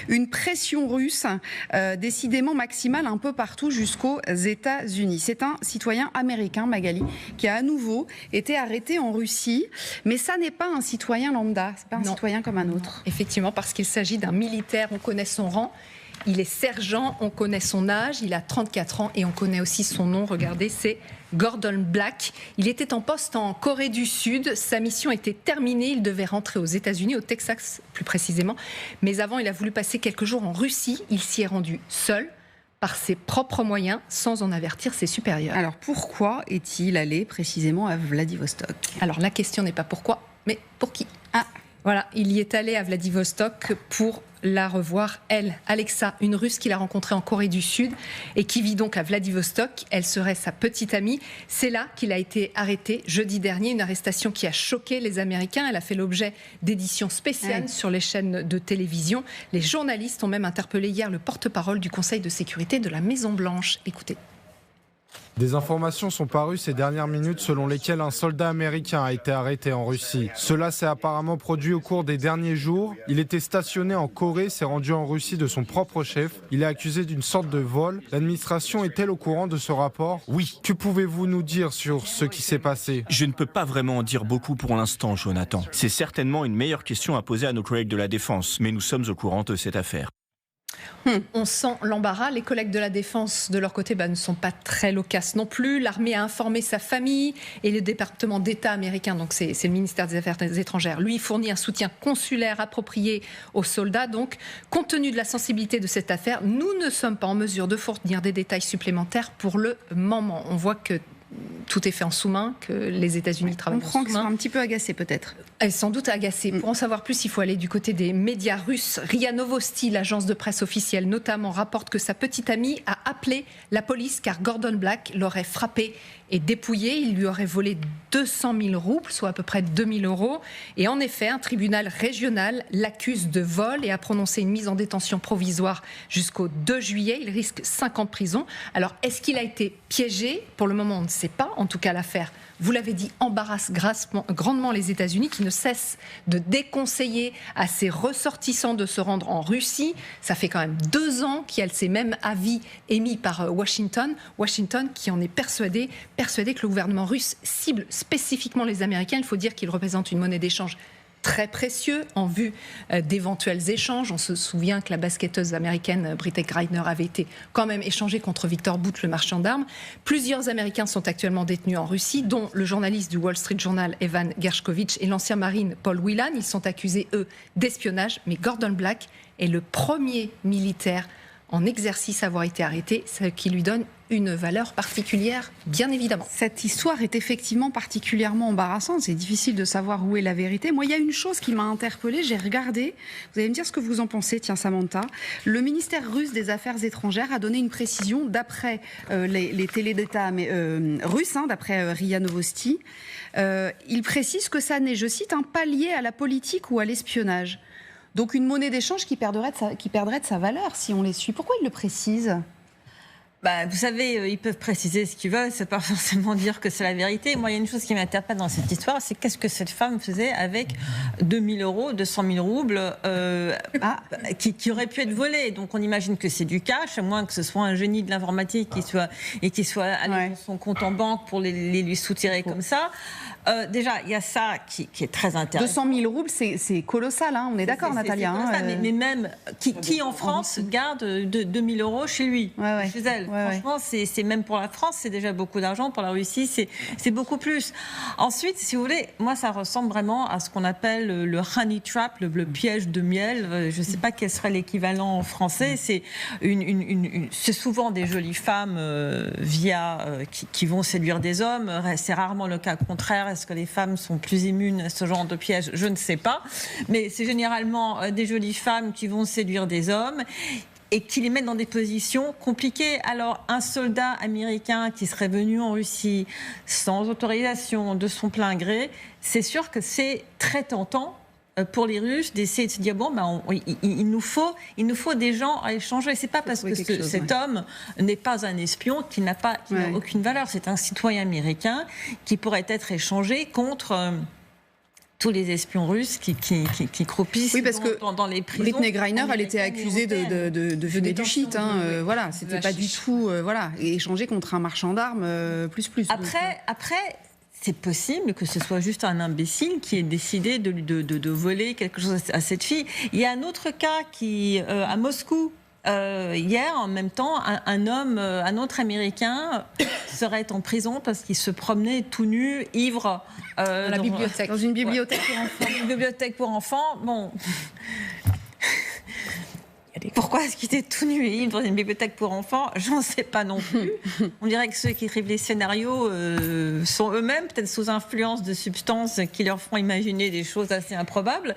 Une pression russe décidément maximale un peu partout jusqu'aux États-Unis. C'est un citoyen américain, Magali, qui a à nouveau été arrêté en Russie. Mais ça n'est pas un citoyen lambda, c'est pas un citoyen comme un autre. Effectivement, parce qu'il s'agit d'un militaire, on connaît son rang. Il est sergent, on connaît son âge, il a 34 ans et on connaît aussi son nom. Regardez, c'est Gordon Black. Il était en poste en Corée du Sud. Sa mission était terminée. Il devait rentrer aux États-Unis, au Texas plus précisément. Mais avant, il a voulu passer quelques jours en Russie. Il s'y est rendu seul, par ses propres moyens, sans en avertir ses supérieurs. Alors pourquoi est-il allé précisément à Vladivostok ? Alors la question n'est pas pourquoi, mais pour qui ? Ah, voilà, il y est allé à Vladivostok pour la revoir, elle, Alexa, une Russe qu'il a rencontrée en Corée du Sud et qui vit donc à Vladivostok. Elle serait sa petite amie. C'est là qu'il a été arrêté jeudi dernier, une arrestation qui a choqué les Américains. Elle a fait l'objet d'éditions spéciales sur les chaînes de télévision. Les journalistes ont même interpellé hier le porte-parole du Conseil de sécurité de la Maison-Blanche. Écoutez. Des informations sont parues ces dernières minutes selon lesquelles un soldat américain a été arrêté en Russie. Cela s'est apparemment produit au cours des derniers jours. Il était stationné en Corée, s'est rendu en Russie de son propre chef. Il est accusé d'une sorte de vol. L'administration est-elle au courant de ce rapport ? Oui. Que pouvez-vous nous dire sur ce qui s'est passé ? Je ne peux pas vraiment en dire beaucoup pour l'instant, Jonathan. C'est certainement une meilleure question à poser à nos collègues de la Défense, mais nous sommes au courant de cette affaire. On sent l'embarras. Les collègues de la Défense, de leur côté, ne sont pas très loquaces non plus. L'armée a informé sa famille et le département d'État américain, donc c'est le ministère des Affaires étrangères, lui fournit un soutien consulaire approprié aux soldats. Donc, compte tenu de la sensibilité de cette affaire, nous ne sommes pas en mesure de fournir des détails supplémentaires pour le moment. On voit que tout est fait en sous-main, que les États-Unis travaillent en sous-main. On comprend qu'ils sont un petit peu agacés peut-être. Elle est sans doute agacée. Pour en savoir plus, il faut aller du côté des médias russes. RIA Novosti, l'agence de presse officielle notamment, rapporte que sa petite amie a appelé la police car Gordon Black l'aurait frappé et dépouillé. Il lui aurait volé 200 000 roubles, soit à peu près 2 000 €. Et en effet, un tribunal régional l'accuse de vol et a prononcé une mise en détention provisoire jusqu'au 2 juillet. Il risque 5 ans de prison. Alors, est-ce qu'il a été piégé ? Pour le moment, on ne sait pas. En tout cas, l'affaire, vous l'avez dit, embarrasse grandement les États-Unis qui ne cessent de déconseiller à ses ressortissants de se rendre en Russie. Ça fait quand même 2 ans qu'il y a ces mêmes avis émis par Washington. Washington qui en est persuadé que le gouvernement russe cible spécifiquement les Américains. Il faut dire qu'ils représentent une monnaie d'échange très précieux en vue d'éventuels échanges. On se souvient que la basketteuse américaine Brittney Griner avait été quand même échangée contre Victor Bout, le marchand d'armes. Plusieurs Américains sont actuellement détenus en Russie, dont le journaliste du Wall Street Journal Evan Gershkovich et l'ancien marine Paul Whelan. Ils sont accusés, eux, d'espionnage. Mais Gordon Black est le premier militaire en exercice à avoir été arrêté, ce qui lui donne une valeur particulière, bien évidemment. Cette histoire est effectivement particulièrement embarrassante. C'est difficile de savoir où est la vérité. Moi, il y a une chose qui m'a interpellée. J'ai regardé. Vous allez me dire ce que vous en pensez, tiens, Samantha. Le ministère russe des Affaires étrangères a donné une précision d'après les télés d'État russes, d'après RIA Novosti. Il précise que ça n'est, je cite, un palier à la politique ou à l'espionnage. Donc une monnaie d'échange qui perdrait de sa valeur si on les suit. Pourquoi ils le précisent ? Vous savez, ils peuvent préciser ce qu'ils veulent, c'est pas forcément dire que c'est la vérité. Moi, il y a une chose qui m'interpelle dans cette histoire, c'est qu'est-ce que cette femme faisait avec 2 000 €, 200 000 roubles qui auraient pu être volés. Donc on imagine que c'est du cash, à moins que ce soit un génie de l'informatique qui soit allé dans son compte en banque pour les lui soutirer comme ça. Déjà, il y a ça qui est très intéressant. 200 000 roubles, c'est colossal, on est d'accord, Natalia. Mais même, qui en France garde 2 000 € chez lui, chez elle. Franchement, c'est même pour la France, c'est déjà beaucoup d'argent. Pour la Russie, c'est beaucoup plus. Ensuite, si vous voulez, moi, ça ressemble vraiment à ce qu'on appelle le honey trap, le piège de miel. Je ne sais pas quel serait l'équivalent en français. C'est souvent des jolies femmes qui vont séduire des hommes. C'est rarement le cas contraire. Est-ce que les femmes sont plus immunes à ce genre de piège ? Je ne sais pas. Mais c'est généralement des jolies femmes qui vont séduire des hommes et qui les mettent dans des positions compliquées. Alors, un soldat américain qui serait venu en Russie sans autorisation, de son plein gré, c'est sûr que c'est très tentant pour les Russes d'essayer de se dire il nous faut des gens à échanger. C'est pas parce que cet homme n'est pas un espion qu'il n'a aucune valeur. C'est un citoyen américain qui pourrait être échangé contre tous les espions russes qui croupissent dans les prisons. Britney Griner, elle était accusée de fumer du shit. Voilà, c'était pas du tout... et échangé contre un marchand d'armes, plus. Après, c'est possible que ce soit juste un imbécile qui ait décidé de voler quelque chose à cette fille. Il y a un autre cas à Moscou, hier, en même temps, un autre Américain serait en prison parce qu'il se promenait tout nu, ivre, dans une bibliothèque pour enfants. Une bibliothèque pour enfants. Bon. Pourquoi est-ce qu'il était tout nu et ivre dans une bibliothèque pour enfants ? J'en sais pas non plus. On dirait que ceux qui écrivent les scénarios sont eux-mêmes peut-être sous influence de substances qui leur font imaginer des choses assez improbables.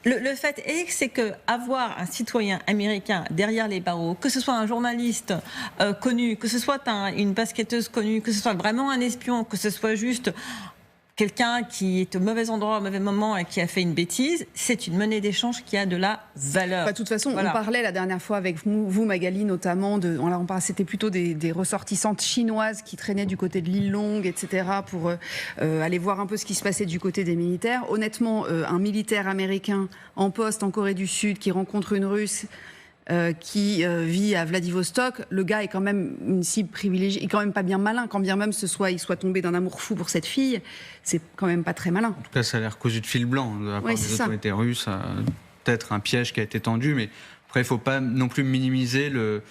Le fait est que c'est qu'avoir un citoyen américain derrière les barreaux, que ce soit un journaliste connu, que ce soit une basketteuse connue, que ce soit vraiment un espion, que ce soit juste quelqu'un qui est au mauvais endroit, au mauvais moment et qui a fait une bêtise, c'est une monnaie d'échange qui a de la valeur. De toute façon, on parlait la dernière fois avec vous Magali, notamment, c'était plutôt des ressortissantes chinoises qui traînaient du côté de l'île Longue, etc., pour aller voir un peu ce qui se passait du côté des militaires. Honnêtement, un militaire américain en poste en Corée du Sud qui rencontre une Russe qui vit à Vladivostok, le gars est quand même une cible privilégiée, il est quand même pas bien malin, quand bien même il soit tombé d'un amour fou pour cette fille, c'est quand même pas très malin. En tout cas, ça a l'air cousu de fil blanc de la part des autorités russes, peut-être un piège qui a été tendu, mais après il ne faut pas non plus minimiser le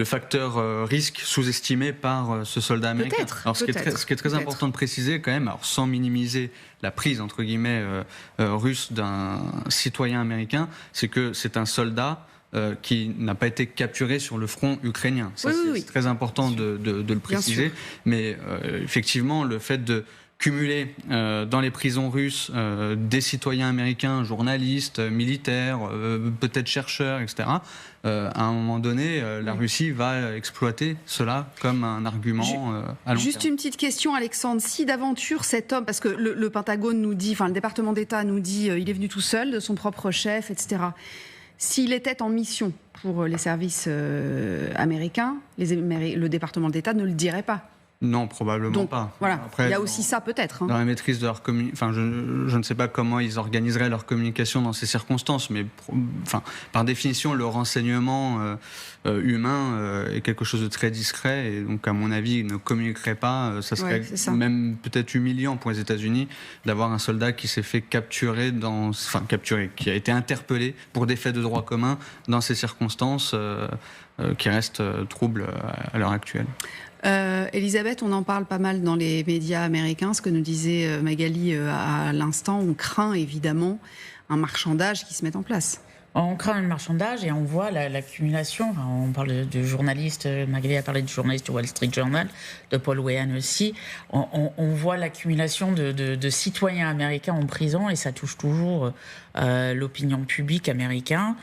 facteur risque sous-estimé par ce soldat américain. Alors, ce qui est très important de préciser quand même, alors sans minimiser la prise entre guillemets russe d'un citoyen américain, c'est que c'est un soldat qui n'a pas été capturé sur le front ukrainien. Ça, c'est très important de le préciser. Mais effectivement, le fait de cumuler dans les prisons russes des citoyens américains, journalistes, militaires, peut-être chercheurs, etc., à un moment donné, la Russie va exploiter cela comme un argument à long Juste terme. une petite question, Alexandre. Si d'aventure cet homme, parce que le Pentagone nous dit, le département d'État nous dit, il est venu tout seul, de son propre chef, etc., s'il était en mission pour les services américains, le département d'État ne le dirait pas. Non, probablement pas. Voilà. Après, il y a aussi ça peut-être. Dans la maîtrise de leur communication, je ne sais pas comment ils organiseraient leur communication dans ces circonstances, mais par définition, le renseignement humain est quelque chose de très discret et donc, à mon avis, ils ne communiqueraient pas. Ça serait même peut-être humiliant pour les États-Unis d'avoir un soldat qui s'est fait capturer, qui a été interpellé pour des faits de droit commun dans ces circonstances qui restent troubles à l'heure actuelle. Elisabeth, on en parle pas mal dans les médias américains, ce que nous disait Magali à l'instant. On craint évidemment un marchandage qui se mette en place. On craint un marchandage et on voit l'accumulation. On parle de journalistes, Magali a parlé de journalistes du Wall Street Journal, de Paul Wehan aussi. On voit l'accumulation de citoyens américains en prison et ça touche toujours l'opinion publique américaine.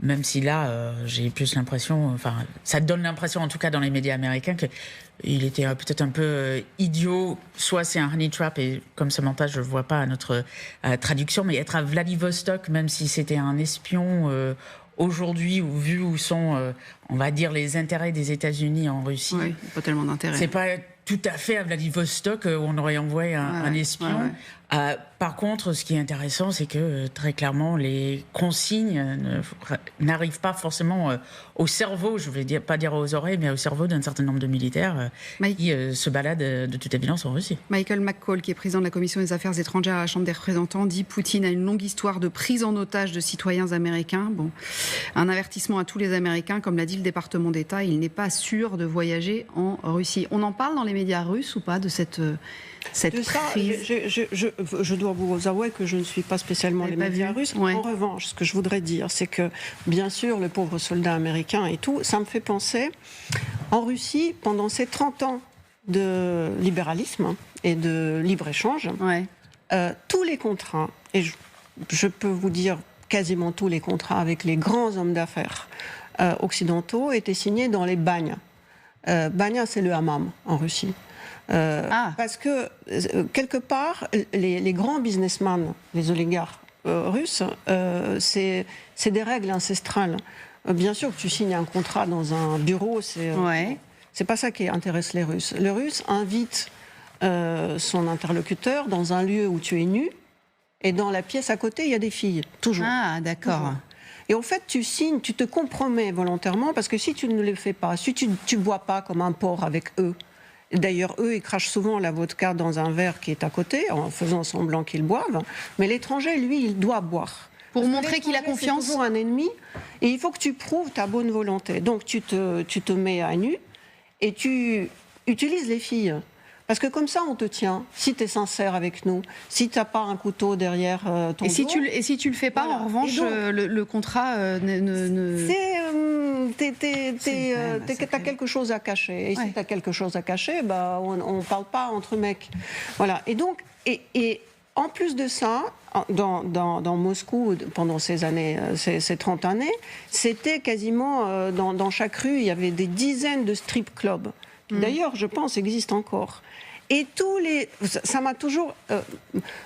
Même si là, j'ai plus l'impression, ça donne l'impression, en tout cas dans les médias américains, qu'il était peut-être un peu idiot. Soit c'est un honey trap, et comme Samantha, je ne vois pas à notre traduction, mais être à Vladivostok, même si c'était un espion aujourd'hui, vu où sont, on va dire, les intérêts des États-Unis en Russie. Oui, pas tellement d'intérêt. C'est pas tout à fait à Vladivostok où on aurait envoyé un espion. Par contre, ce qui est intéressant, c'est que très clairement, les consignes n'arrivent pas forcément au cerveau, je ne vais pas dire aux oreilles, mais au cerveau d'un certain nombre de militaires qui se baladent de toute évidence en Russie. Michael McCall, qui est président de la Commission des Affaires étrangères à la Chambre des représentants, dit Poutine a une longue histoire de prise en otage de citoyens américains. Bon, un avertissement à tous les Américains, comme l'a dit le département d'État, il n'est pas sûr de voyager en Russie. On en parle dans les médias russes ou pas de cette crise? Je dois vous avouer que je ne suis pas spécialement les médias russes. Ouais. En revanche, ce que je voudrais dire, c'est que, bien sûr, le pauvre soldat américain et tout, ça me fait penser, en Russie, pendant ces 30 ans de libéralisme et de libre-échange, tous les contrats, et je peux vous dire quasiment tous les contrats avec les grands hommes d'affaires occidentaux, étaient signés dans les bagnes. Bagna, c'est le hammam en Russie. Parce que, quelque part, les grands businessmen, les oligarques russes, c'est des règles ancestrales. Bien sûr que tu signes un contrat dans un bureau, c'est pas ça qui intéresse les Russes. Les Russes invitent son interlocuteur dans un lieu où tu es nu, et dans la pièce à côté, il y a des filles, toujours. Ah, d'accord. Toujours. Et en fait, tu signes, tu te compromets volontairement, parce que si tu ne le fais pas, si tu ne bois pas comme un porc avec eux, d'ailleurs, eux, ils crachent souvent la vodka dans un verre qui est à côté, en faisant semblant qu'ils boivent, mais l'étranger, lui, il doit boire. Pour montrer qu'il a confiance. C'est toujours un ennemi, et il faut que tu prouves ta bonne volonté. Donc, tu te mets à nu, et tu utilises les filles. Parce que comme ça, on te tient, si tu es sincère avec nous, si tu n'as pas un couteau derrière ton dos. Et si tu le fais pas, voilà. En revanche, donc, le contrat t'as quelque chose à cacher. Et si tu as quelque chose à cacher, bah, on ne parle pas entre mecs. Voilà. Et donc, et en plus de ça, dans Moscou, pendant ces années, ces 30 années, c'était quasiment, dans chaque rue, il y avait des dizaines de strip clubs. D'ailleurs, je pense, existent encore. Et ça m'a toujours...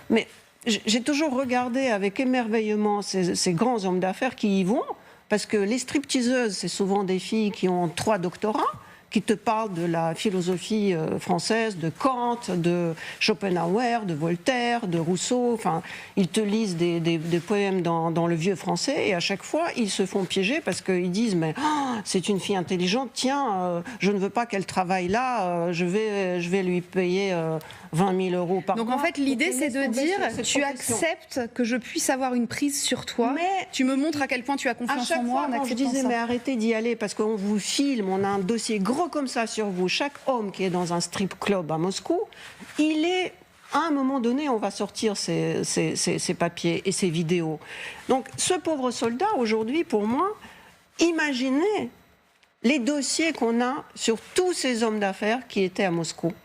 mais j'ai toujours regardé avec émerveillement ces grands hommes d'affaires qui y vont, parce que les stripteaseuses, c'est souvent des filles qui ont 3 doctorats, qui te parlent de la philosophie française, de Kant, de Schopenhauer, de Voltaire, de Rousseau. Enfin, ils te lisent des poèmes dans le vieux français, et à chaque fois, ils se font piéger parce qu'ils disent « mais c'est une fille intelligente, tiens, je ne veux pas qu'elle travaille là, je vais lui payer 20 000 euros par mois. » Donc en fait, l'idée, c'est de dire « tu acceptes que je puisse avoir une prise sur toi, mais tu me montres à quel point tu as confiance en moi. » Quand je disais « mais arrêtez d'y aller parce qu'on vous filme, on a un dossier gros comme ça sur vous. Chaque homme qui est dans un strip club à Moscou, il est, à un moment donné, on va sortir ses papiers et ses vidéos. » Donc ce pauvre soldat, aujourd'hui, pour moi, imaginez les dossiers qu'on a sur tous ces hommes d'affaires qui étaient à Moscou.